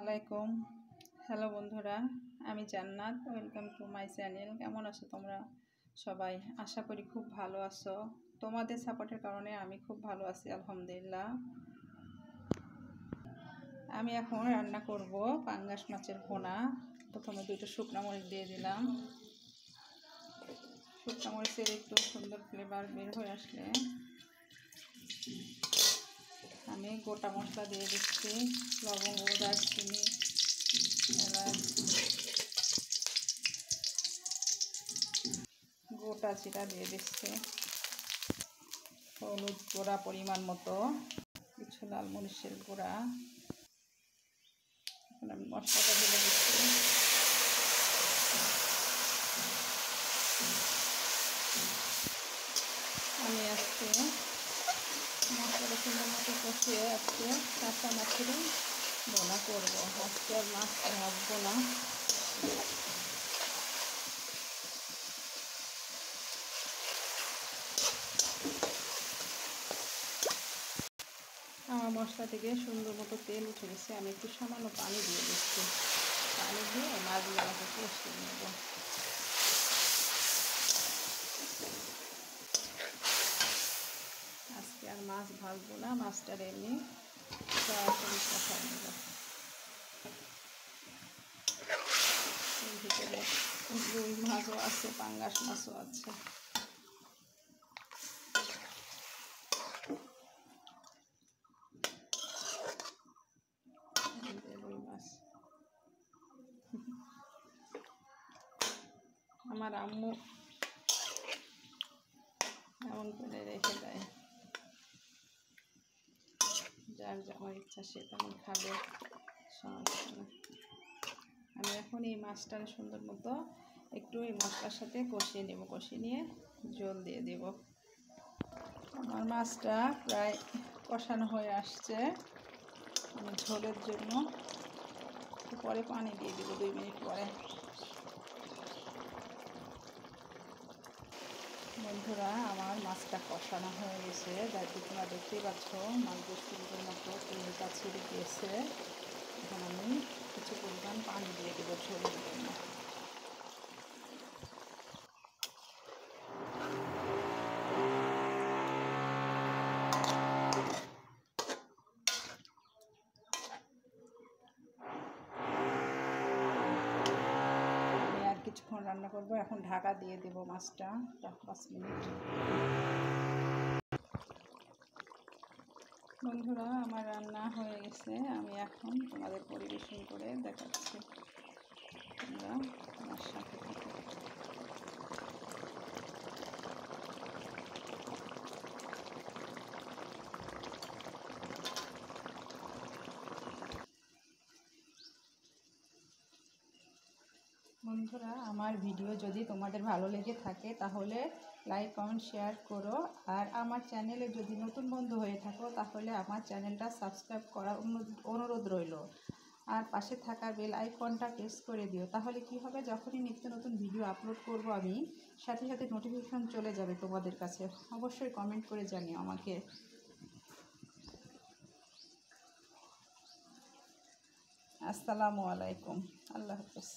আলাইকুম। হ্যালো বন্ধুরা, আমি জান্নাত। Welcome to my channel. কেমন আছো তোমরা সবাই? আশা করি খুব ভালো আছো। তোমাদের সাপোর্টের কারণে আমি খুব ভালো আছি, আলহামদুলিল্লাহ। আমি এখন রান্না করব পাঙ্গাস মাছের ভুনা। প্রথমে দুটো শুকনো মরিচ দিয়ে দিলাম। শুকনো মরিচের একটু সুন্দর ফ্লেভার বের হয়ে আসলে আমি গোটা মশলা দিয়ে দিচ্ছি। লবঙ্গ, দারচিনি, এলাচ, গোটা জিরা দিয়ে দিচ্ছি। হলুদ গুঁড়া পরিমাণ মতো, কিছু লাল মরিচের গুঁড়া। এখন আমি মশলাটা ঢেলে দিচ্ছি। আমি আজকে মশলাটা সুন্দর মতো কষিয়ে আজকে কাঁচা মাছের ভুনা করবো। আজকে আর মাছ ভাজবো না। আমার মশলা থেকে সুন্দর মতো তেল উঠে গেছে। আমি একটু সামান্য পানি দিয়ে দিচ্ছি। পানি দিয়ে মাছগুলোকে কষিয়ে নেব। আজকে আর মাছ ভাজবো না, মাছটার এমনি সরাসরি কষা নেব। ভিতরে রুই মাছও আছে, পাঙ্গাস মাছও আছে। রুই মাছ আমার আম্মু এমন করে রেখে দেয়, যার যেমন ইচ্ছা সে তেমন খাবে, সমস্যা না। আমি এখন এই মাছটা সুন্দর মতো একটু এই মশলার সাথে কষিয়ে নেব। কষিয়ে নিয়ে জল দিয়ে দেব। আমার মাছটা প্রায় কষানো হয়ে আসছে। আমি ঝোলের জন্য পরে পানি দিয়ে দেবো 2 মিনিট পরে। বন্ধুরা, আমার মাছটা কষানো হয়ে গেছে, যাই তোমরা দেখতেই পাচ্ছ মাছগুলো সুন্দর মতো তেলটা ছেড়ে দিয়েছে। এখন আমি কিছু পরিমাণ পানি দিয়ে দেবো ঝোলের জন্য। কিছুক্ষণ রান্না করবো। এখন ঢাকা দিয়ে দেবো মাছটা 5 মিনিট। বন্ধুরা, আমার রান্না হয়ে গেছে। আমি এখন তোমাদের পরিবেশন করে দেখাচ্ছি। তোমরা আমার সাথে থাকো। বন্ধুরা, আমার ভিডিও যদি তোমাদের ভালো লেগে থাকে তাহলে লাইক, কমেন্ট, শেয়ার করো। আর আমার চ্যানেলে যদি নতুন বন্ধু হয়ে থাকো তাহলে আমার চ্যানেলটা সাবস্ক্রাইব করার অনুরোধ রইল। আর পাশে থাকা বেল আইকনটা প্রেস করে দিও। তাহলে কি হবে, যখনই নিত্য নতুন ভিডিও আপলোড করব আমি, সাথে সাথে নোটিফিকেশন চলে যাবে তোমাদের কাছে। অবশ্যই কমেন্ট করে জানিও আমাকে। আসসালামু আলাইকুম। আল্লাহ হাফেজ।